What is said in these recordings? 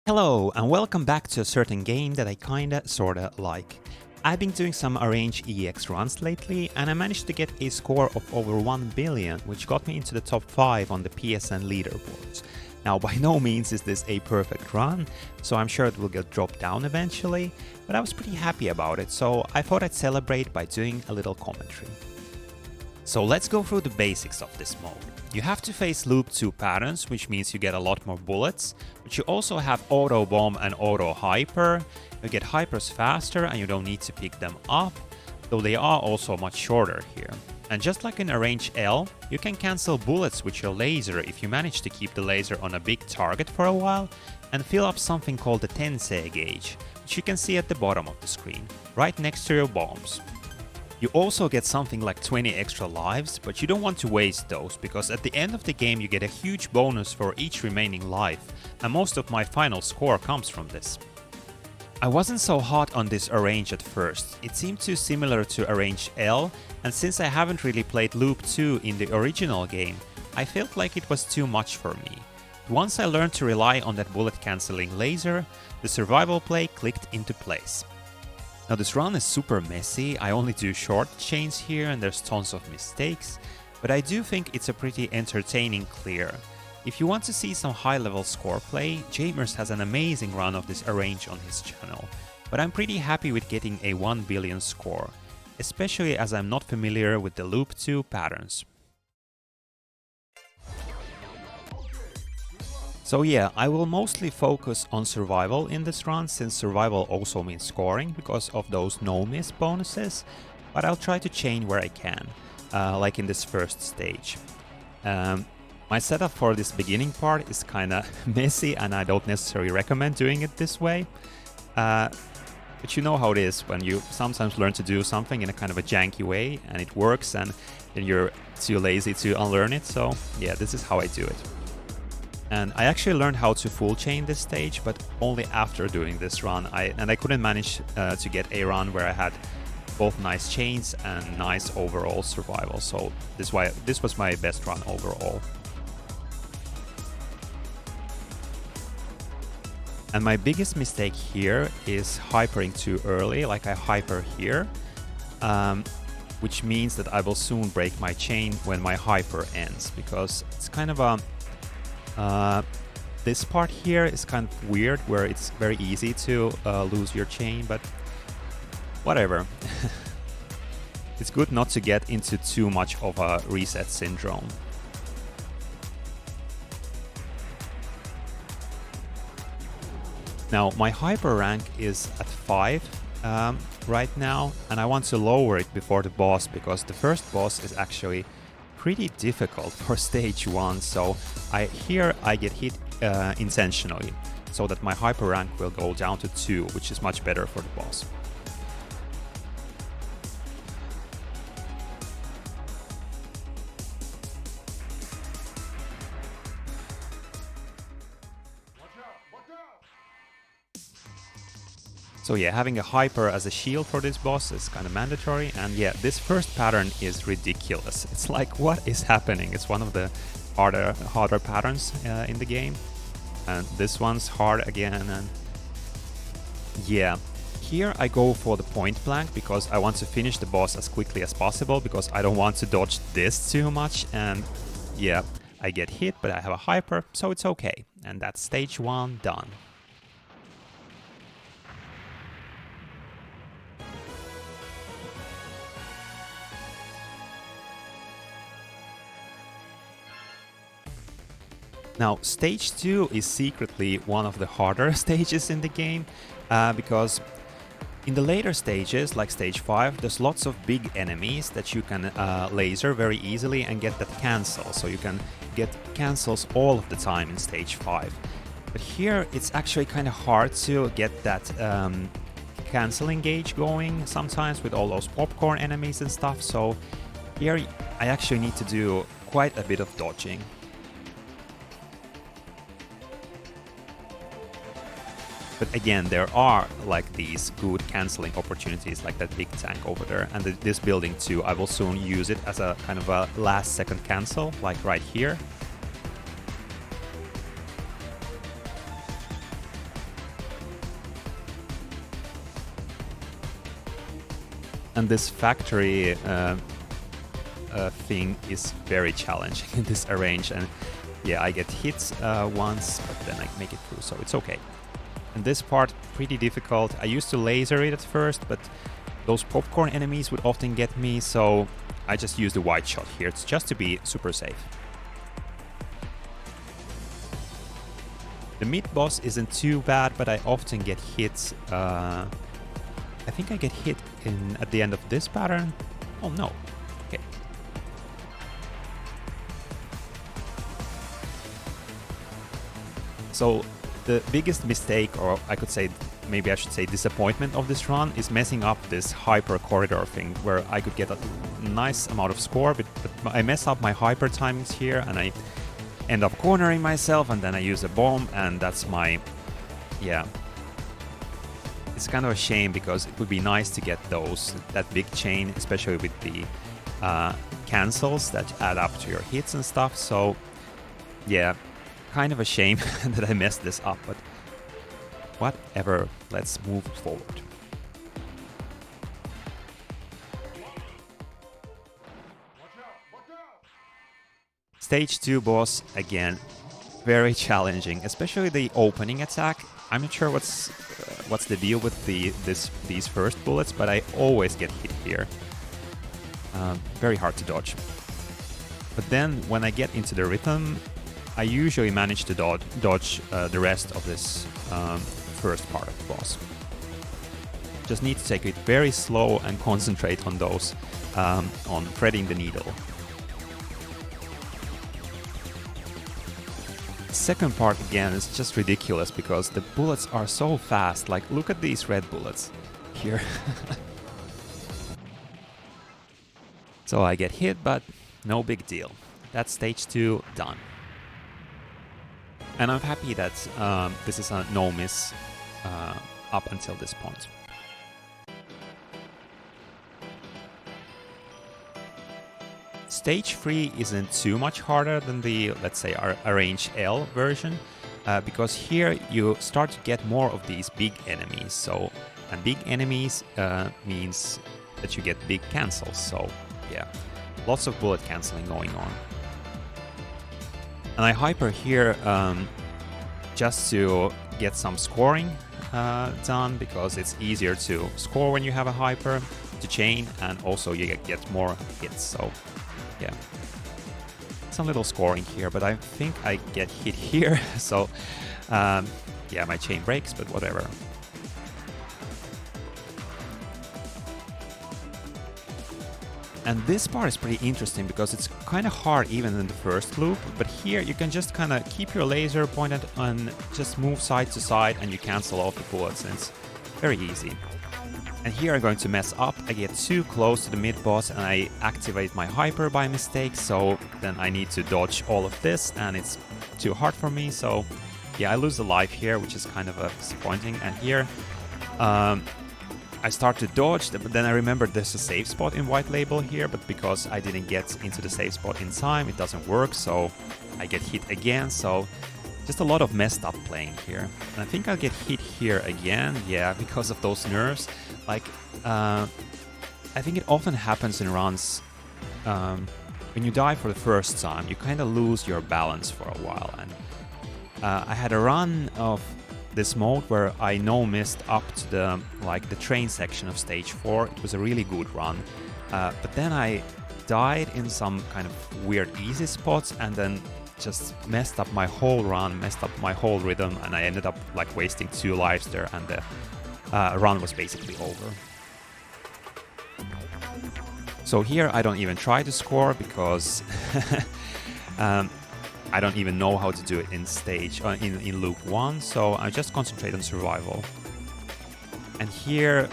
Hello and welcome back to a certain game that I kinda sorta like. I've been doing some Arrange EX runs lately and I managed to get a score of over 1 billion, which got me into the top 5 on the PSN leaderboards. Now by no means is this a perfect run, so I'm sure it will get dropped down eventually, but I was pretty happy about it, so I thought I'd celebrate by doing a little commentary. So let's go through the basics of this mode. You have to face loop 2 patterns, which means you get a lot more bullets, but you also have auto bomb and auto hyper. You get hypers faster and you don't need to pick them up, though they are also much shorter here. And just like in Arrange L, you can cancel bullets with your laser if you manage to keep the laser on a big target for a while and fill up something called the Tensei gauge, which you can see at the bottom of the screen, right next to your bombs. You also get something like 20 extra lives, but you don't want to waste those, because at the end of the game you get a huge bonus for each remaining life, and most of my final score comes from this. I wasn't so hot on this Arrange at first, it seemed too similar to Arrange L, and since I haven't really played Loop 2 in the original game, I felt like it was too much for me. Once I learned to rely on that bullet cancelling laser, the survival play clicked into place. Now this run is super messy, I only do short chains here and there's tons of mistakes, but I do think it's a pretty entertaining clear. If you want to see some high level score play, Jamers has an amazing run of this Arrange on his channel, but I'm pretty happy with getting a 1 billion score, especially as I'm not familiar with the Loop 2 patterns. So yeah, I will mostly focus on survival in this run, since survival also means scoring because of those no-miss bonuses, but I'll try to chain where I can, like in this first stage. My setup for this beginning part is kinda messy and I don't necessarily recommend doing it this way, but you know how it is when you sometimes learn to do something in a kind of a janky way and it works and then you're too lazy to unlearn it, so yeah, this is how I do it. And I actually learned how to full chain this stage, but only after doing this run. I couldn't manage to get a run where I had both nice chains and nice overall survival. So this was my best run overall. And my biggest mistake here is hypering too early, like I hyper here, which means that I will soon break my chain when my hyper ends, because it's kind of a this part here is kind of weird, where it's very easy to lose your chain, but whatever. It's good not to get into too much of a reset syndrome. Now, my hyper rank is at 5 right now, and I want to lower it before the boss, because the first boss is actually pretty difficult for stage 1, so here I get hit intentionally, so that my hyper rank will go down to 2, which is much better for the boss. So yeah, having a hyper as a shield for this boss is kind of mandatory, and yeah, this first pattern is ridiculous. It's like, what is happening? It's one of the harder patterns in the game, and this one's hard again, and yeah. Here I go for the point blank because I want to finish the boss as quickly as possible, because I don't want to dodge this too much, and yeah, I get hit, but I have a hyper, so it's okay. And that's stage 1 done. Now, stage 2 is secretly one of the harder stages in the game, because in the later stages, like stage 5, there's lots of big enemies that you can laser very easily and get that cancel, so you can get cancels all of the time in stage 5. But here it's actually kind of hard to get that canceling gauge going sometimes with all those popcorn enemies and stuff, so here I actually need to do quite a bit of dodging. But again, there are like these good cancelling opportunities, like that big tank over there, and this building too. I will soon use it as a kind of a last second cancel, like right here. And this factory thing is very challenging in this arrange, and yeah, I get hit once, but then I make it through, so it's okay. And this part, pretty difficult. I used to laser it at first, but those popcorn enemies would often get me, so I just use the wide shot here. It's just to be super safe. The mid boss isn't too bad, but I often get hit. I think I get hit at the end of this pattern. Oh no. Okay. So the biggest mistake, or I could say, maybe I should say disappointment of this run, is messing up this hyper corridor thing, where I could get a nice amount of score, but I mess up my hyper timings here, and I end up cornering myself, and then I use a bomb, and that's my... yeah. It's kind of a shame, because it would be nice to get that big chain, especially with the cancels that add up to your hits and stuff, so yeah, kind of a shame that I messed this up, but whatever, let's move forward. Stage 2 boss, again, very challenging, especially the opening attack. I'm not sure what's the deal with these first bullets, but I always get hit here. Very hard to dodge. But then when I get into the rhythm, I usually manage to dodge the rest of this first part of the boss. Just need to take it very slow and concentrate on those, on threading the needle. Second part again is just ridiculous, because the bullets are so fast. Like, look at these red bullets here. So I get hit, but no big deal. That's stage 2 done. And I'm happy that this is a no miss up until this point. Stage 3 isn't too much harder than the, let's say, our Arrange L version, because here you start to get more of these big enemies. So, and big enemies means that you get big cancels. So, yeah, lots of bullet canceling going on. And I hyper here just to get some scoring done, because it's easier to score when you have a hyper to chain, and also you get more hits. So yeah, some little scoring here, but I think I get hit here. So yeah, my chain breaks, but whatever. And this part is pretty interesting, because it's kind of hard even in the first loop, but here you can just kind of keep your laser pointed and just move side to side, and you cancel off the bullets, and it's very easy. And here I'm going to mess up. I get too close to the mid-boss and I activate my hyper by mistake, so then I need to dodge all of this, and it's too hard for me, so yeah, I lose a life here, which is kind of disappointing. And here I start to dodge, but then I remember there's a safe spot in White Label here, but because I didn't get into the safe spot in time, it doesn't work, so I get hit again. So just a lot of messed up playing here. And I think I'll get hit here again, yeah, because of those nerfs. Like, I think it often happens in runs, when you die for the first time, you kind of lose your balance for a while. And I had a run of this mode where I no-missed up to the train section of stage 4. It was a really good run, but then I died in some kind of weird easy spots, and then just messed up my whole run, messed up my whole rhythm, and I ended up like wasting 2 lives there, and the run was basically over. So here I don't even try to score, because I don't even know how to do it in stage in loop 1, so I just concentrate on survival. And here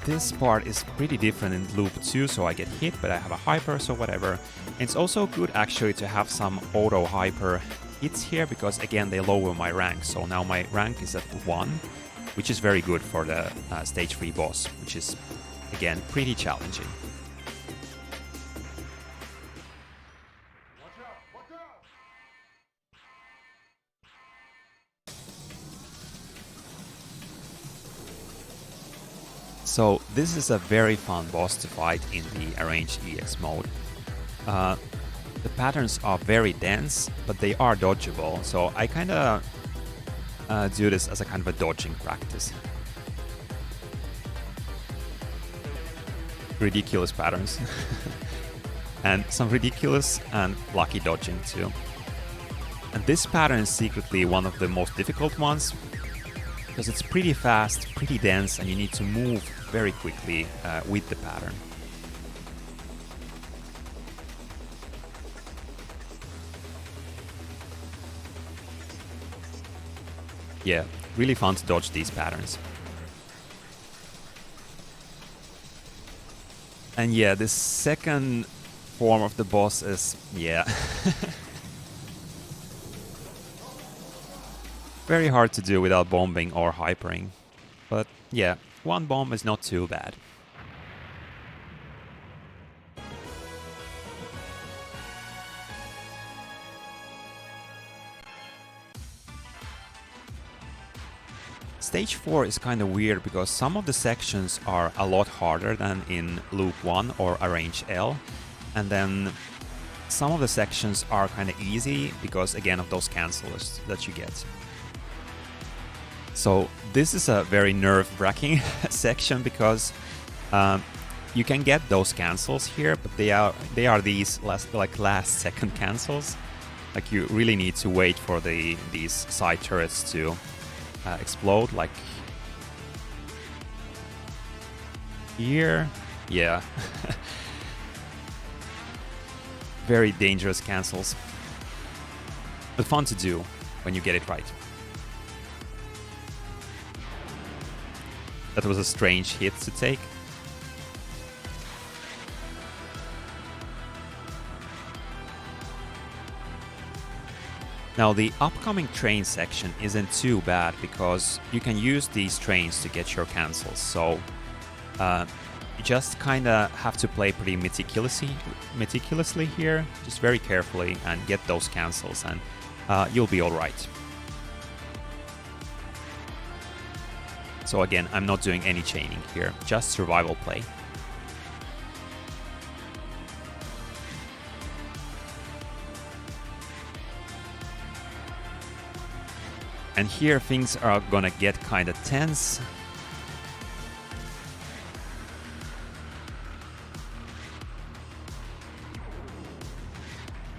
this part is pretty different in loop 2, so I get hit, but I have a hyper, so whatever. And it's also good actually to have some auto hyper hits here, because again they lower my rank, so now my rank is at 1, which is very good for the stage 3 boss, which is again pretty challenging. So this is a very fun boss to fight in the Arrange EX mode. The patterns are very dense, but they are dodgeable, so I kinda do this as a kind of a dodging practice. Ridiculous patterns. And some ridiculous and lucky dodging too. And this pattern is secretly one of the most difficult ones, because it's pretty fast, pretty dense, and you need to move very quickly with the pattern. Yeah, really fun to dodge these patterns. And yeah, this second form of the boss is, yeah, very hard to do without bombing or hypering. But yeah, one bomb is not too bad. Stage 4 is kind of weird because some of the sections are a lot harder than in Loop 1 or Arrange L, and then some of the sections are kind of easy because, again, of those cancels that you get. So this is a very nerve-wracking section because you can get those cancels here, but they are these last second cancels. Like, you really need to wait for these side turrets to explode, like here. Yeah. Very dangerous cancels, but fun to do when you get it right. That was a strange hit to take. Now, the upcoming train section isn't too bad because you can use these trains to get your cancels, so you just kinda have to play pretty meticulously here, just very carefully, and get those cancels, and you'll be alright. So again, I'm not doing any chaining here, just survival play. And here things are gonna get kinda tense.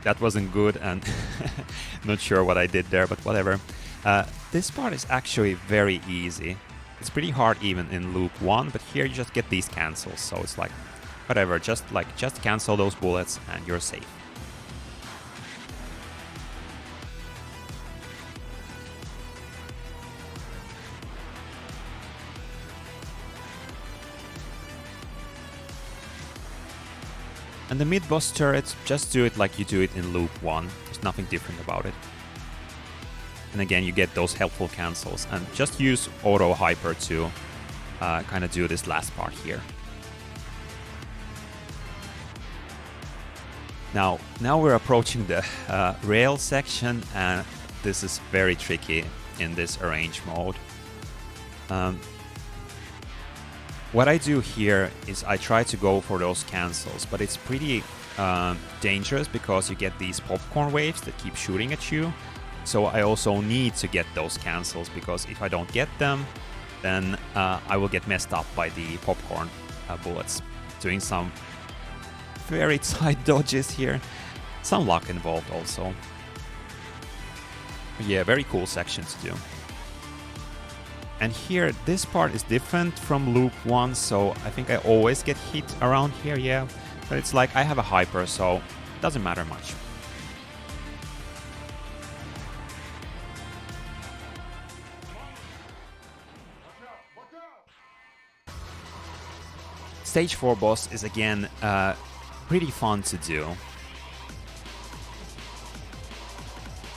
That wasn't good, and not sure what I did there, but whatever. This part is actually very easy. It's pretty hard even in Loop 1, but here you just get these cancels, so it's like, whatever, just cancel those bullets and you're safe. And the mid-boss turret, just do it like you do it in Loop 1. There's nothing different about it. And again, you get those helpful cancels. And just use auto hyper to kind of do this last part here. Now we're approaching the rail section, and this is very tricky in this arrange mode. What I do here is I try to go for those cancels, but it's pretty dangerous because you get these popcorn waves that keep shooting at you. So I also need to get those cancels, because if I don't get them, then I will get messed up by the popcorn bullets. Doing some very tight dodges here. Some luck involved also. But yeah, very cool section to do. And here, this part is different from Loop 1, so I think I always get hit around here, yeah. But it's like I have a hyper, so it doesn't matter much. Stage 4 boss is again pretty fun to do.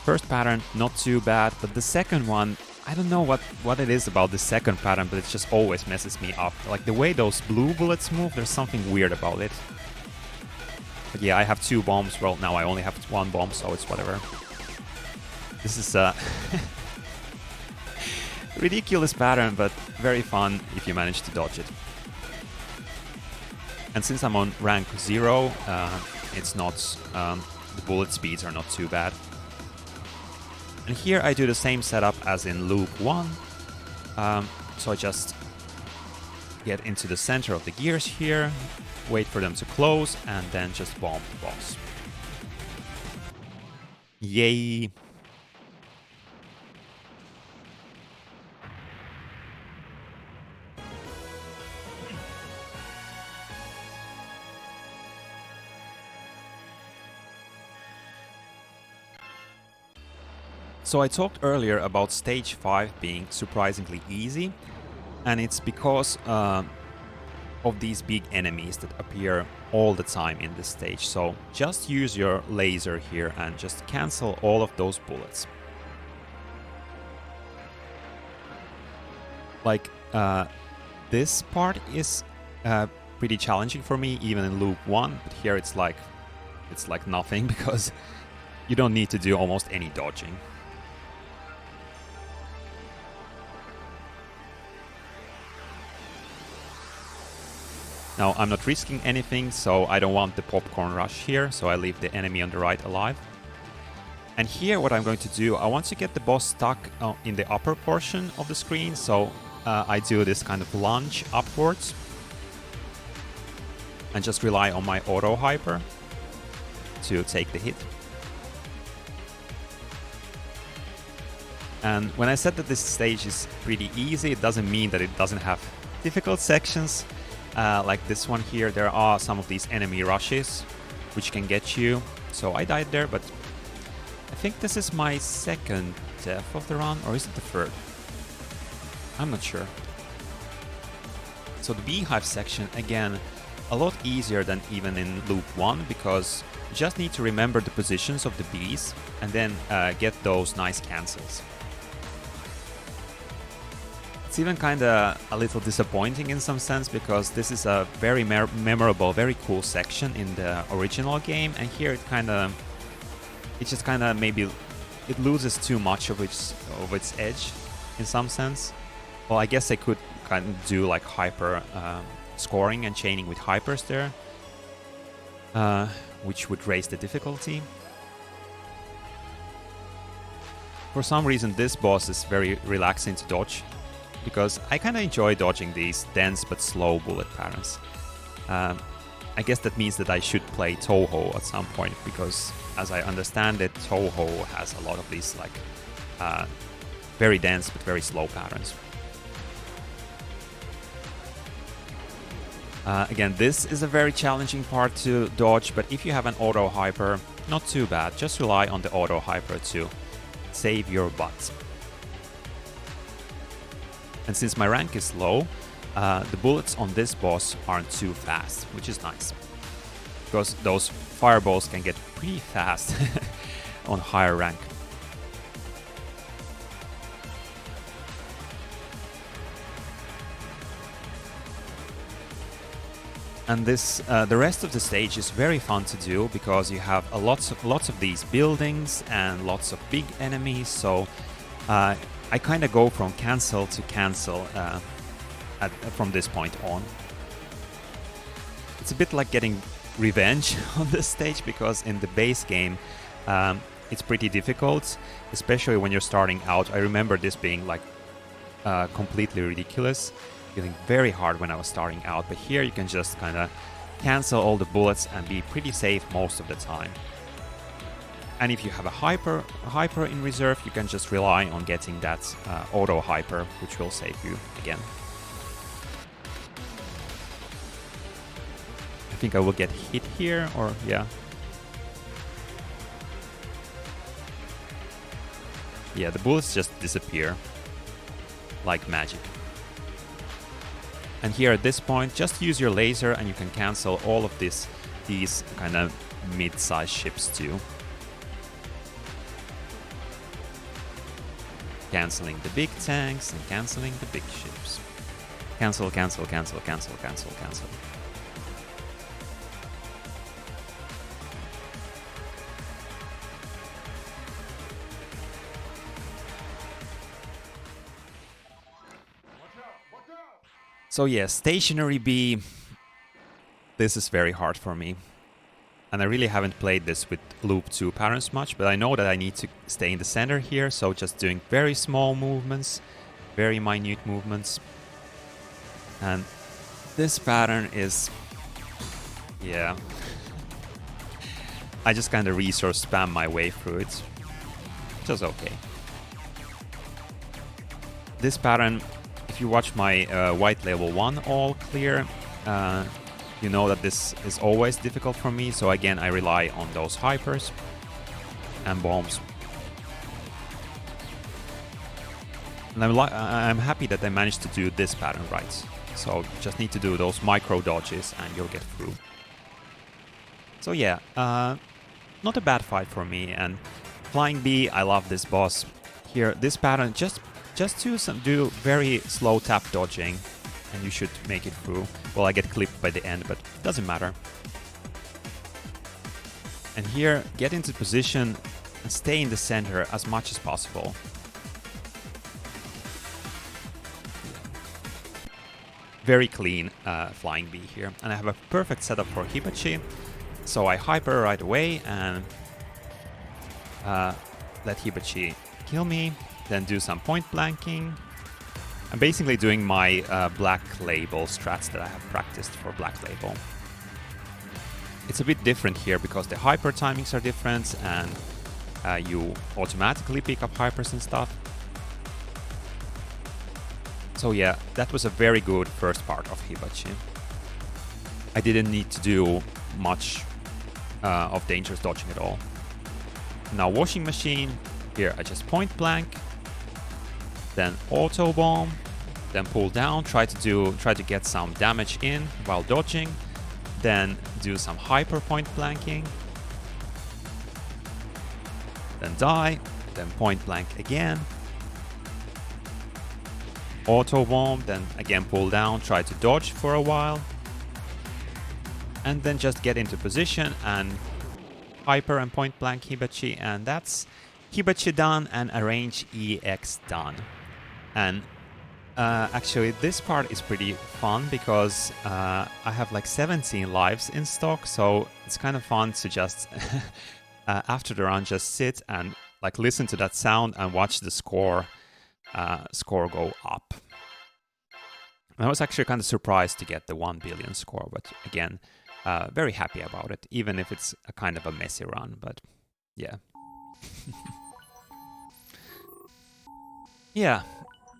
First pattern, not too bad, but the second one, I don't know what it is about the second pattern, but it just always messes me up. Like the way those blue bullets move, there's something weird about it. But yeah, I have 2 bombs. Well, now I only have 1 bomb, so it's whatever. This is a ridiculous pattern, but very fun if you manage to dodge it. And since I'm on rank 0, it's not, the bullet speeds are not too bad. And here I do the same setup as in loop 1. So I just get into the center of the gears here, wait for them to close, and then just bomb the boss. Yay! So I talked earlier about stage 5 being surprisingly easy, and it's because of these big enemies that appear all the time in this stage. So just use your laser here and just cancel all of those bullets. Like this part is pretty challenging for me even in loop 1, but here it's like nothing because you don't need to do almost any dodging. Now, I'm not risking anything, so I don't want the popcorn rush here, so I leave the enemy on the right alive. And here what I'm going to do, I want to get the boss stuck in the upper portion of the screen, so I do this kind of lunge upwards. And just rely on my auto hyper to take the hit. And when I said that this stage is pretty easy, it doesn't mean that it doesn't have difficult sections. Like this one here, there are some of these enemy rushes which can get you. So I died there, but I think this is my second death of the run, or is it the third? I'm not sure. So the beehive section, again, a lot easier than even in loop 1, because you just need to remember the positions of the bees and then get those nice cancels. It's even kind of a little disappointing in some sense, because this is a very memorable, very cool section in the original game, and here it just kind of maybe it loses too much of its edge in some sense. Well, I guess they could kind of do like hyper scoring and chaining with hypers there, which would raise the difficulty. For some reason, this boss is very relaxing to dodge, because I kind of enjoy dodging these dense but slow bullet patterns. I guess that means that I should play Touhou at some point, because as I understand it, Touhou has a lot of these like very dense but very slow patterns. Again, this is a very challenging part to dodge, but if you have an auto hyper, not too bad. Just rely on the auto hyper to save your butt. And since my rank is low, the bullets on this boss aren't too fast, which is nice, because those fireballs can get pretty fast on higher rank. And this, the rest of the stage is very fun to do, because you have lots of these buildings and lots of big enemies. So I kind of go from cancel to cancel from this point on. It's a bit like getting revenge on this stage, because in the base game it's pretty difficult, especially when you're starting out. I remember this being like completely ridiculous, feeling very hard when I was starting out, but here you can just kind of cancel all the bullets and be pretty safe most of the time. And if you have a hyper in reserve, you can just rely on getting that auto hyper, which will save you again. I think I will get hit here, or yeah. Yeah, the bullets just disappear like magic. And here at this point, just use your laser and you can cancel all of these kind of mid-sized ships too. Canceling the big tanks and canceling the big ships. Cancel, cancel, cancel, cancel, cancel, cancel. So yeah, Stationary Bee, This is very hard for me. And I really haven't played this with loop 2 patterns much, but I know that I need to stay in the center here, so just doing very small movements, very minute movements. And this pattern is... yeah. I just kind of resource spam my way through it. Just okay. This pattern, if you watch my white level 1 all clear, you know that this is always difficult for me, so again I rely on those hypers and bombs. And I'm happy that I managed to do this pattern right. So just need to do those micro dodges and you'll get through. So yeah, not a bad fight for me. And Flying B, I love this boss. Here, this pattern, just do very slow tap dodging and you should make it through. Well, I get clipped by the end, but doesn't matter. And here, get into position and stay in the center as much as possible. Very clean Flying B here. And I have a perfect setup for Hibachi. So I hyper right away and let Hibachi kill me. Then do some point blanking. I'm basically doing my Black Label strats that I have practiced for Black Label. It's a bit different here because the hyper timings are different and you automatically pick up hypers and stuff. So yeah, that was a very good first part of Hibachi. I didn't need to do much of dangerous dodging at all. Now Washing Machine, here I just point blank, then auto bomb, then pull down, try to get some damage in while dodging, then do some hyper point blanking, then die, then point blank again, auto bomb, then again pull down, try to dodge for a while, and then just get into position and hyper and point blank Hibachi, and that's Hibachi done and Arrange EX done. And actually this part is pretty fun because I have like 17 lives in stock, so it's kind of fun to just after the run just sit and like listen to that sound and watch the score go up. I was actually kind of surprised to get the 1 billion score, but again, very happy about it, even if it's a kind of a messy run, but yeah. Yeah,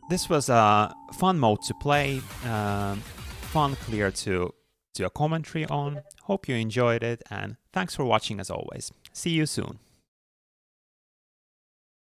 this was a fun mode to play, fun clear to do a commentary on. Hope you enjoyed it, and thanks for watching as always. See you soon.